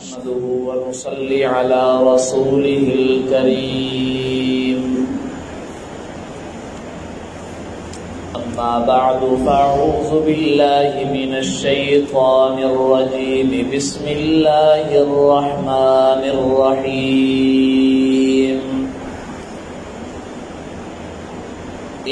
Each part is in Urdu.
نحمده ونصلي على رسوله الكريم أما بعد فأعوذ بالله من الشيطان الرجيم بسم الله الرحمن الرحيم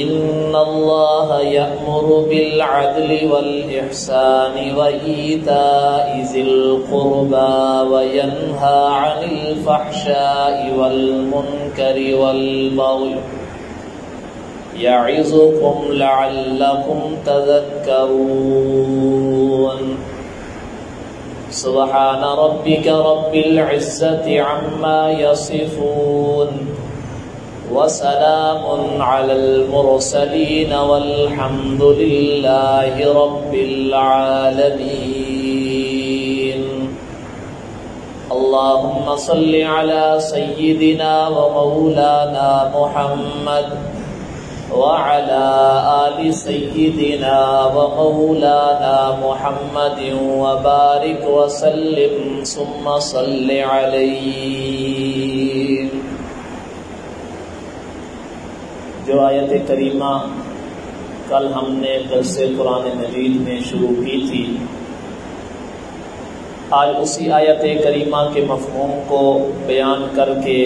إن الله يأمر بالعدل والإحسان وإيتاء ذي القربى وينهى عن الفحشاء والمنكر والبغي يعظكم لعلكم تذكرون سبحان ربك رب العزة عما يصفون وسلام على المرسلين والحمد لله رب العالمين اللهم صل على سيدنا ومولانا محمد وعلى آل سيدنا ومولانا محمد وبارك وسلم ثم صل عليه. جو آیت کریمہ کل ہم نے درس قرآن مجید میں شروع کی تھی، آج اسی آیت کریمہ کے مفہوم کو بیان کر کے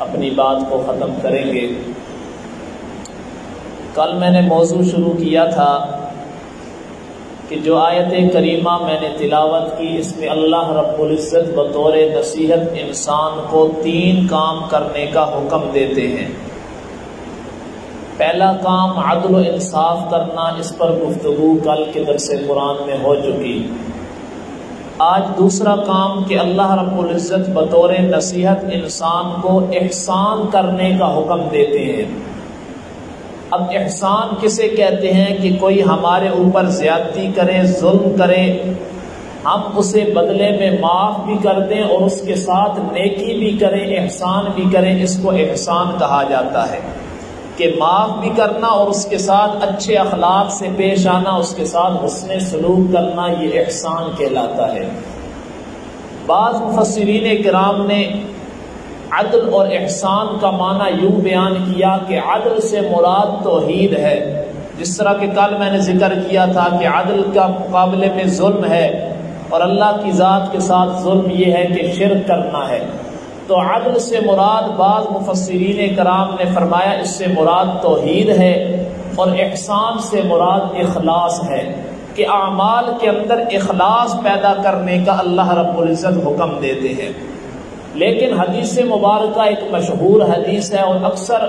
اپنی بات کو ختم کریں گے. کل میں نے موضوع شروع کیا تھا کہ جو آیت کریمہ میں نے تلاوت کی، اس میں اللہ رب العزت بطور نصیحت انسان کو 3 کام کرنے کا حکم دیتے ہیں. پہلا کام عدل و انصاف کرنا، اس پر گفتگو کل کے درس قرآن میں ہو چکی. آج دوسرا کام کہ اللہ رب العزت بطور نصیحت انسان کو احسان کرنے کا حکم دیتے ہیں. اب احسان کسے کہتے ہیں کہ کوئی ہمارے اوپر زیادتی کرے، ظلم کرے، ہم اسے بدلے میں معاف بھی کر دیں اور اس کے ساتھ نیکی بھی کریں، احسان بھی کریں. اس کو احسان کہا جاتا ہے کہ معاف بھی کرنا اور اس کے ساتھ اچھے اخلاق سے پیش آنا، اس کے ساتھ حسن سلوک کرنا، یہ احسان کہلاتا ہے. بعض مفسرین کرام نے عدل اور احسان کا معنی یوں بیان کیا کہ عدل سے مراد توحید ہے. جس طرح کہ کل میں نے ذکر کیا تھا کہ عدل کا مقابلے میں ظلم ہے اور اللہ کی ذات کے ساتھ ظلم یہ ہے کہ شرک کرنا ہے. تو عدل سے مراد بعض مفسرین کرام نے فرمایا اس سے مراد توحید ہے، اور احسان سے مراد اخلاص ہے کہ اعمال کے اندر اخلاص پیدا کرنے کا اللہ رب العزت حکم دیتے ہیں. لیکن حدیث مبارکہ ایک مشہور حدیث ہے اور اکثر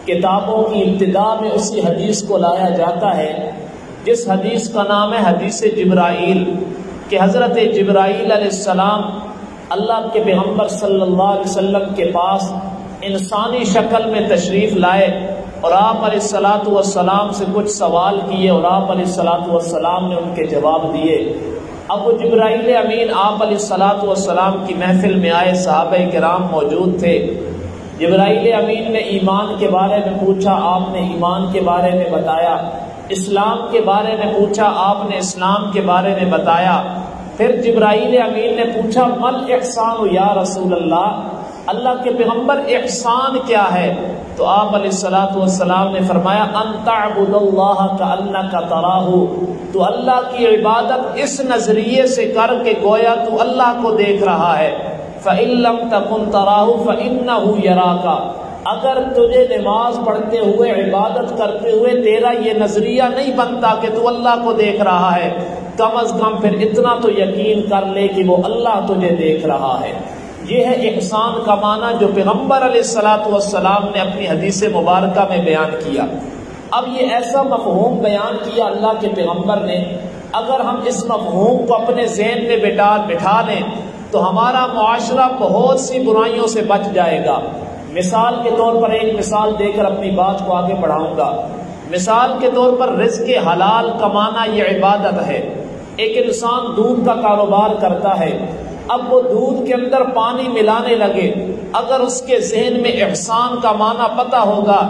کتابوں کی ابتدا میں اسی حدیث کو لایا جاتا ہے، جس حدیث کا نام ہے حدیث جبرائیل، کہ حضرت جبرائیل علیہ السلام اللہ کے پیغمبر صلی اللہ علیہ وسلم کے پاس انسانی شکل میں تشریف لائے اور آپ علیہ الصلاۃ والسلام سے کچھ سوال کیے اور آپ علیہ الصلاۃ والسلام نے ان کے جواب دیے. اب وہ جبرائیل امین آپ علیہ الصلاۃ والسلام کی محفل میں آئے، صحابہ کرام موجود تھے. جبرائیل امین نے ایمان کے بارے میں پوچھا، آپ نے ایمان کے بارے میں بتایا. اسلام کے بارے میں پوچھا، آپ نے اسلام کے بارے میں بتایا. پھر جبرائیل امین نے پوچھا مل احسان یا رسول اللہ، اللہ کے پیغمبر احسان کیا ہے؟ تو آپ علیہ الصلاۃ والسلام نے فرمایا ان تعبد اللہ کأنک تراہ، تو اللہ کی عبادت اس نظریے سے کر کے گویا تو اللہ کو دیکھ رہا ہے. فإن لم تکن تراہ فإنہ یراک، اگر تجھے نماز پڑھتے ہوئے عبادت کرتے ہوئے تیرا یہ نظریہ نہیں بنتا کہ تو اللہ کو دیکھ رہا ہے، کم از کم پھر اتنا تو یقین کر لے کہ وہ اللہ تجھے دیکھ رہا ہے. یہ ہے احسان کا معنی جو پیغمبر علیہ الصلاۃ والسلام نے اپنی حدیث مبارکہ میں بیان کیا. اب یہ ایسا مفہوم بیان کیا اللہ کے پیغمبر نے، اگر ہم اس مفہوم کو اپنے ذہن میں بٹھا لیں تو ہمارا معاشرہ بہت سی برائیوں سے بچ جائے گا. مثال کے طور پر ایک مثال دے کر اپنی بات کو آگے بڑھاؤں گا. مثال کے طور پر رزق حلال کمانا یہ عبادت ہے. ایک انسان دودھ کا کاروبار کرتا ہے، اب وہ دودھ کے اندر پانی ملانے لگے، اگر اس کے ذہن میں احسان کا معنی پتہ ہوگا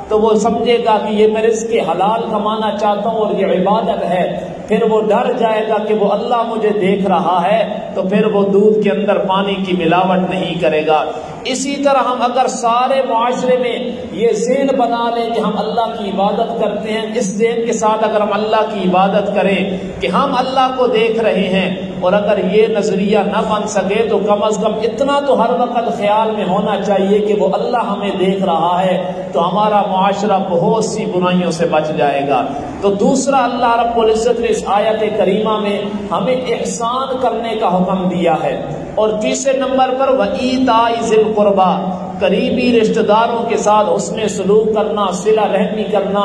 تو وہ سمجھے گا کہ یہ میں رزق حلال کمانا چاہتا ہوں اور یہ عبادت ہے. پھر وہ ڈر جائے گا کہ وہ اللہ مجھے دیکھ رہا ہے، تو پھر وہ دودھ کے اندر پانی کی ملاوٹ نہیں کرے گا۔ اسی طرح ہم اگر سارے معاشرے میں یہ ذہن بنا لیں کہ ہم اللہ کی عبادت کرتے ہیں، اس ذہن کے ساتھ اگر ہم اللہ کی عبادت کریں کہ ہم اللہ کو دیکھ رہے ہیں، اور اگر یہ نظریہ نہ بن سکے تو کم از کم اتنا تو ہر وقت خیال میں ہونا چاہیے کہ وہ اللہ ہمیں دیکھ رہا ہے، تو ہمارا معاشرہ بہت سی برائیوں سے بچ جائے گا۔ تو دوسرا اللہ رب العزت نے اس آیت کریمہ میں ہمیں احسان کرنے کا حکم دیا ہے، اور تیسرے نمبر پر وَإِيتَاءِ ذِي الْقُرْبَى، قریبی رشتہ داروں کے ساتھ حسن سلوک کرنا، صلہ رحمی کرنا،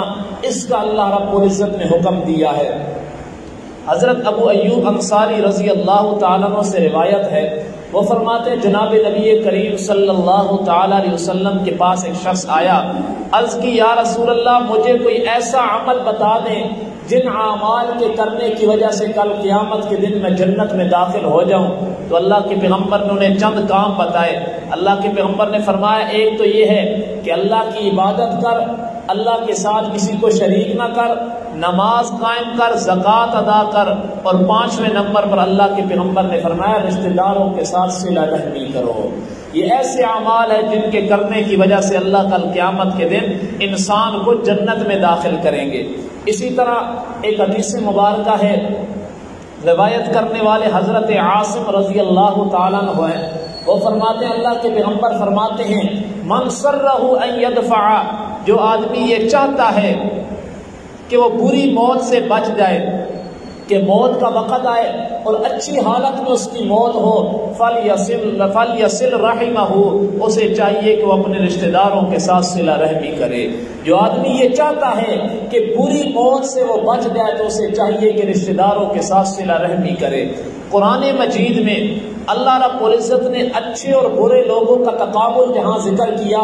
اس کا اللہ رب العزت نے حکم دیا ہے۔ حضرت ابو ایوب انصاری رضی اللہ تعالیٰ عنہ سے روایت ہے، وہ فرماتے ہیں جناب نبی کریم صلی اللہ تعالیٰ علیہ وسلم کے پاس ایک شخص آیا، عرض کی یا رسول اللہ مجھے کوئی ایسا عمل بتا دیں جن اعمال کے کرنے کی وجہ سے کل قیامت کے دن میں جنت میں داخل ہو جاؤں۔ تو اللہ کے پیغمبر نے انہیں چند کام بتائے۔ اللہ کے پیغمبر نے فرمایا ایک تو یہ ہے کہ اللہ کی عبادت کر، اللہ کے ساتھ کسی کو شریک نہ کر، نماز قائم کر، زکوٰۃ ادا کر، اور پانچویں نمبر پر اللہ کے پیغمبر نے فرمایا رشتہ داروں کے ساتھ صلہ رحمی کرو۔ یہ ایسے اعمال ہیں جن کے کرنے کی وجہ سے اللہ کل قیامت کے دن انسان کو جنت میں داخل کریں گے۔ اسی طرح ایک حدیث مبارکہ ہے، روایت کرنے والے حضرت عاصم رضی اللہ تعالیٰ عنہ ہیں، وہ فرماتے ہیں اللہ کے پیغمبر فرماتے ہیں من سرہ ان یدفع، جو آدمی یہ چاہتا ہے کہ وہ بری موت سے بچ جائے، کہ موت کا وقت آئے اور اچھی حالت میں اس کی موت ہو، فَلْيَصِلْ رَحِمَهُ، اسے چاہیے کہ وہ اپنے رشتہ داروں کے ساتھ صلہ رحمی کرے۔ جو آدمی یہ چاہتا ہے کہ بری موت سے وہ بچ جائے تو اسے چاہیے کہ رشتہ داروں کے ساتھ صلہ رحمی کرے۔ قرآن مجید میں اللہ رب العزت نے اچھے اور برے لوگوں کا تقابل جہاں ذکر کیا،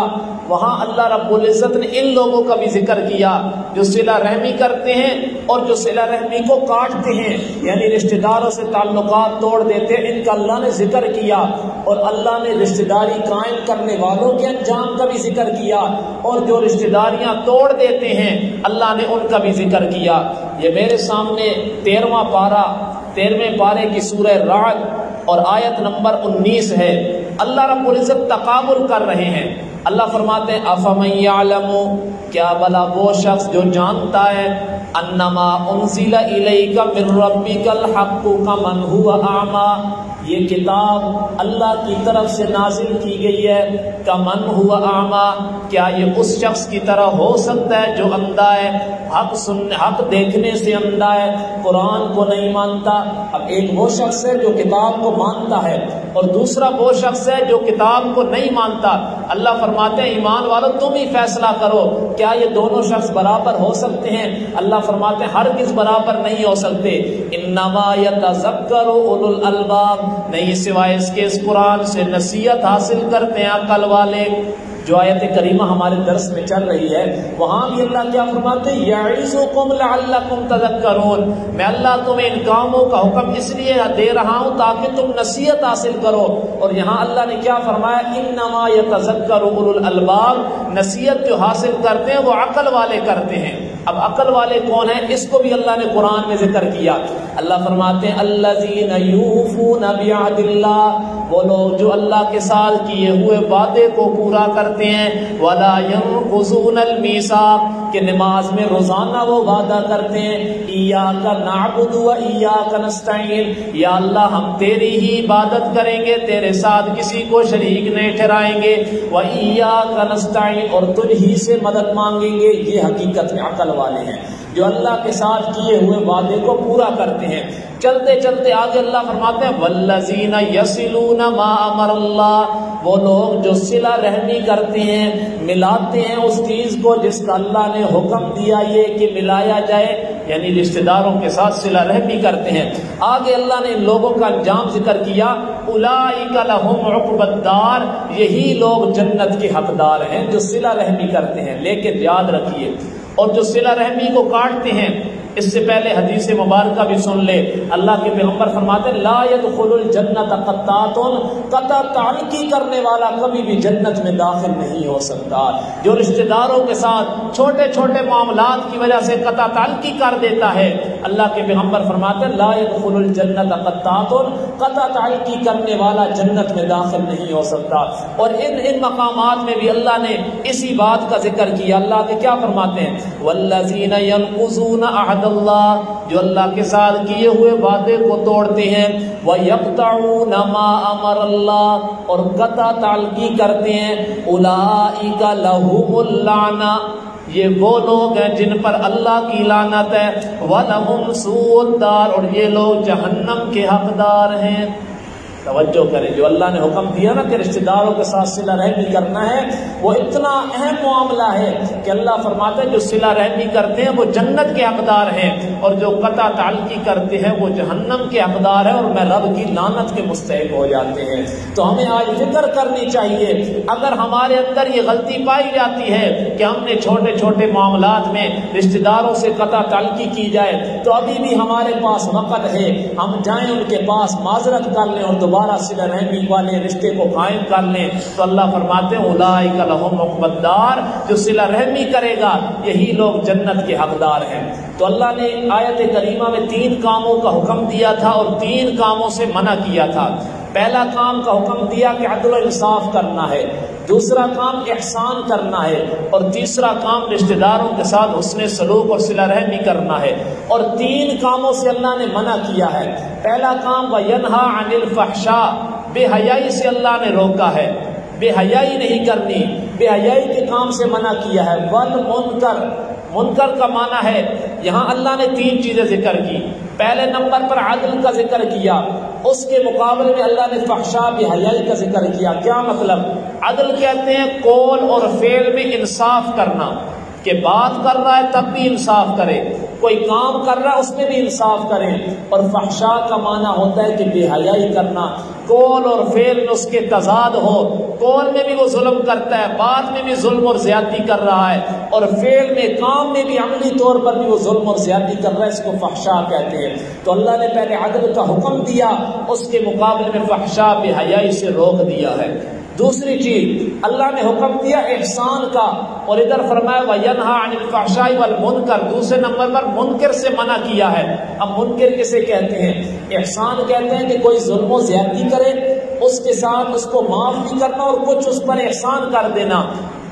وہاں اللہ رب العزت نے ان لوگوں کا بھی ذکر کیا جو صلہ رحمی کرتے ہیں اور جو صلہ رحمی کو کاٹتے ہیں، یعنی رشتہ داروں سے تعلقات توڑ دیتے ہیں، ان کا اللہ نے ذکر کیا، اور اللہ نے رشتہ داری قائم کرنے والوں کے انجام کا بھی ذکر کیا، اور جو رشتہ داریاں توڑ دیتے ہیں اللہ نے ان کا بھی ذکر کیا۔ یہ میرے سامنے 13ویں پارے کی سورہ رعد اور آیت نمبر 19 ہے۔ اللہ رب العزت تقابل کر رہے ہیں۔ اللہ فرماتے ہیں افمن یعلم، کیا بلا وہ شخص جو جانتا ہے انما انزل الیک من ربک الحق کمن هو اعمی، یہ کتاب اللہ کی طرف سے نازل کی گئی ہے، کمن هو اعمی، کیا یہ اس شخص کی طرح ہو سکتا ہے جو اندھا ہے، حق دیکھنے سے اندھا ہے، قرآن کو نہیں مانتا۔ اب ایک وہ شخص ہے جو کتاب کو مانتا ہے، اور دوسرا وہ شخص ہے جو کتاب کو نہیں مانتا۔ اللہ فرماتے ہیں ایمان والو تم ہی فیصلہ کرو، کیا یہ دونوں شخص برابر ہو سکتے ہیں؟ اللہ فرماتے ہیں ہرگز برابر نہیں ہو سکتے۔ انما یتذکر اولو الالباب، نہیں سوائے اس کے اس قرآن سے نصیحت حاصل کرتے ہیں عقل والے۔ جو آیت کریمہ ہمارے درس میں چل رہی ہے وہاں بھی اللہ کیا فرماتے ہیں یعظکم لعلکم تذکرون، میں اللہ تمہیں ان کاموں کا حکم اس لیے دے رہا ہوں تاکہ تم نصیحت حاصل کرو، اور یہاں اللہ نے کیا فرمایا انما یتذکر اولو الالباب، نصیحت جو حاصل کرتے ہیں وہ عقل والے کرتے ہیں۔ اب عقل والے کون ہیں اس کو بھی اللہ نے قرآن میں ذکر کیا۔ اللہ فرماتے ہیں الذین یوفون بعہد اللہ، وہ لوگ جو اللہ کے ساتھ کیے ہوئے وعدے کو پورا کرتے ہیں، ولا ينقضون المیثاق، کہ نماز میں روزانہ وہ وعدہ کرتے ہیں ایاک نعبد و ایاک نستعین، یا اللہ ہم تیری ہی عبادت کریں گے، تیرے ساتھ کسی کو شریک نہیں ٹھہرائیں گے، و ایاک نستعین، اور تجھ ہی سے مدد مانگیں گے۔ یہ حقیقت میں عقل والے ہیں جو اللہ کے ساتھ کیے ہوئے وعدے کو پورا کرتے ہیں۔ چلتے چلتے آگے اللہ فرماتے ہیں والذین یصلون ما امر اللہ، وہ لوگ جو صلہ رحمی کرتے ہیں، ملاتے ہیں اس چیز کو جس کا اللہ نے حکم دیا یہ کہ ملایا جائے، یعنی رشتہ داروں کے ساتھ صلہ رحمی کرتے ہیں۔ آگے اللہ نے ان لوگوں کا انجام ذکر کیا اولئک لہم عقبی الدار، یہی لوگ جنت کے حقدار ہیں جو صلہ رحمی کرتے ہیں۔ لیکن یاد رکھیے، اور جو صلہ رحمی کو کاٹتے ہیں، اس سے پہلے حدیث مبارکہ بھی سن لے، اللہ کے پیغمبر فرماتے ہیں لا يدخل الجنت قطاط، قطع تعلقی کرنے والا کبھی بھی جنت میں داخل نہیں ہو سکتا۔ جو رشتہ داروں کے ساتھ چھوٹے چھوٹے معاملات کی وجہ سے قطع تعلقی کر دیتا ہے اللہ کے پیغمبر فرماتے ہیں لا يدخل الجنت قطاط، قطع تعلقی کرنے والا جنت میں داخل نہیں ہو سکتا۔ اور ان مقامات میں بھی اللہ نے اسی بات کا ذکر کیا۔ اللہ کے کیا فرماتے ہیں؟ والذین ينقضون عہد اللہ، جو اللہ کے ساتھ کیے ہوئے وعدے کو توڑتے ہیں، وَيَقْطَعُونَ مَا أَمَرَ اللَّهُ، اور قطع تعلقی کرتے ہیں، اولئک لَهُمُ اللعنہ، یہ وہ لوگ ہیں جن پر اللہ کی لعنت ہے، وَلَهُمْ سُوءُ الدَّارِ، اور یہ لوگ جہنم کے حقدار ہیں۔ توجہ کریں، جو اللہ نے حکم دیا نا کہ رشتہ داروں کے ساتھ صلہ رحمی کرنا ہے، وہ اتنا اہم معاملہ ہے کہ اللہ فرماتا ہے جو صلہ رحمی کرتے ہیں وہ جنت کے حقدار ہیں، اور جو قطع تعلقی کرتے ہیں وہ جہنم کے حقدار ہیں، اور میں رب کی لعنت کے مستحق ہو جاتے ہیں۔ تو ہمیں آج فکر کرنی چاہیے، اگر ہمارے اندر یہ غلطی پائی جاتی ہے کہ ہم نے چھوٹے چھوٹے معاملات میں رشتہ داروں سے قطع تعلقی کی جائے، تو ابھی بھی ہمارے پاس وقت ہے، ہم جائیں ان کے پاس معذرت کر لیں اور دوبارہ صلہ رحمی والے رشتے کو قائم کر لیں۔ تو اللہ فرماتے ہیں اولئک لہم عقبی الدار، جو صلہ رحمی کرے گا یہی لوگ جنت کے حقدار ہیں۔ تو اللہ نے آیت کریمہ میں 3 کاموں کا حکم دیا تھا اور 3 کاموں سے منع کیا تھا۔ پہلا کام کا حکم دیا کہ عدل و انصاف کرنا ہے، دوسرا کام احسان کرنا ہے، اور تیسرا کام رشتہ داروں کے ساتھ حسن سلوک اور صلہ رحمی کرنا ہے۔ اور 3 کاموں سے اللہ نے منع کیا ہے۔ پہلا کام وَيَنْهَا عَنِ الْفَحْشَاءِ، بے حیائی سے اللہ نے روکا ہے، بے حیائی نہیں کرنی، بے حیائی کے کام سے منع کیا ہے۔ وَالْمُنْكَرِ، منکر کا معنی ہے، یہاں اللہ نے 3 چیزیں ذکر کی۔ پہلے نمبر پر عدل کا ذکر کیا، اس کے مقابلے میں اللہ نے فحشاء بے حیائی کا ذکر کیا۔ کیا مطلب؟ عدل کہتے ہیں قول اور فعل میں انصاف کرنا، کہ بات کر رہا ہے تب بھی انصاف کرے، کوئی کام کر رہا ہے اس میں بھی انصاف کریں۔ اور فحشاء کا معنی ہوتا ہے کہ بے حیائی کرنا، قول اور فعل میں اس کے تضاد ہو، قول میں بھی وہ ظلم کرتا ہے، بات میں بھی ظلم اور زیادتی کر رہا ہے، اور فعل میں کام میں بھی عملی طور پر بھی وہ ظلم اور زیادتی کر رہا ہے، اس کو فحشاء کہتے ہیں۔ تو اللہ نے پہلے عدل کا حکم دیا، اس کے مقابلے میں فحشاء بے حیائی سے روک دیا ہے۔ دوسری چیز اللہ نے حکم دیا احسان کا، اور ادھر فرمایا وَيَنْهَا عَنِ الْفَحْشَاءِ وَالْمُنْكَرِ، دوسرے نمبر پر منکر سے منع کیا ہے۔ اب منکر کسے کہتے ہیں؟ احسان کہتے ہیں کہ کوئی ظلم و زیادتی کرے، اس کے ساتھ اس کو معاف بھی کرنا اور کچھ اس پر احسان کر دینا،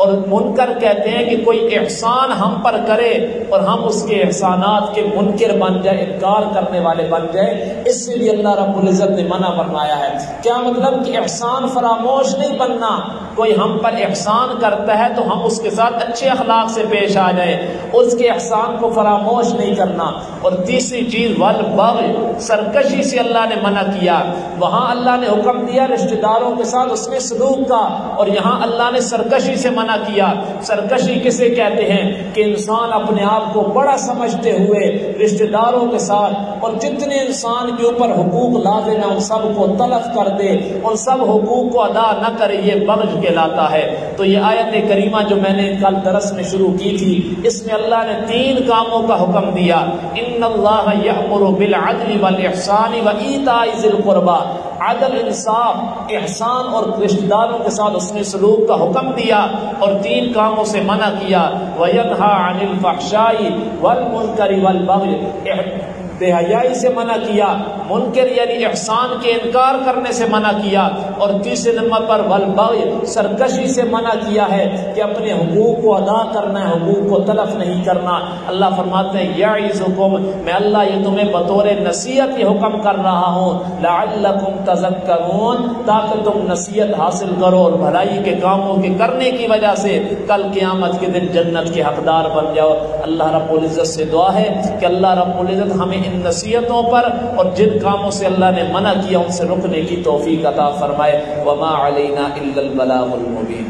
اور منکر کہتے ہیں کہ کوئی احسان ہم پر کرے اور ہم اس کے احسانات کے منکر بن جائے، انکار کرنے والے بن جائے، اس سے بھی اللہ رب العزت نے منع فرمایا ہے۔ کیا مطلب؟ کہ احسان فراموش نہیں بننا، کوئی ہم پر احسان کرتا ہے تو ہم اس کے ساتھ اچھے اخلاق سے پیش آ جائیں، اس کے احسان کو فراموش نہیں کرنا۔ اور تیسری چیز والبغی، سرکشی سے اللہ نے منع کیا۔ وہاں اللہ نے حکم دیا رشتہ داروں کے ساتھ اس میں سلوک کا، اور یہاں اللہ نے سرکشی سے منع کیا۔ سرکشی کسے کہتے ہیں؟ کہ انسان اپنے آپ کو بڑا سمجھتے ہوئے رشتہ داروں کے ساتھ اور جتنے انسان کے اوپر حقوق لازم ہیں ان سب کو تلف کر دے، ان سب حقوق کو ادا نہ کرے، یہ بغض کہلاتا ہے۔ تو یہ آیت کریمہ جو میں نے کل درس میں شروع کی تھی، اس میں اللہ نے 3 کاموں کا حکم دیا۔ ان اللہ یأمر بالعدل والاحسان وایتاء ذی القربى، عدل، انصاف، احسان اور رشتہ داروں کے ساتھ اس نے سلوک کا حکم دیا، اور 3 کاموں سے منع کیا۔ وَيَنْهَا عَنِ الْفَحْشَاءِ وَالْمُنْكَرِ وَالْبَغْيِ، بے حیائی سے منع کیا، منکر یعنی احسان کے انکار کرنے سے منع کیا، اور تیسرے نمبر پر والبغی، سرکشی سے منع کیا ہے کہ اپنے حقوق کو ادا کرنا ہے، حقوق کو تلف نہیں کرنا۔ اللہ فرماتے ہیں یعظکم، میں اللہ یہ تمہیں بطور نصیحت یہ حکم کر رہا ہوں، لعلکم تذکرون، تاکہ تم نصیحت حاصل کرو اور بھلائی کے کاموں کے کرنے کی وجہ سے کل قیامت کے دن جنت کے حقدار بن جاؤ۔ اللہ رب العزت سے دعا ہے کہ اللہ رب العزت ہمیں ان نصیحتوں پر اور جن کاموں سے اللہ نے منع کیا ان سے رکنے کی توفیق عطا فرمائے۔ وما علینا الا البلاغ المبین۔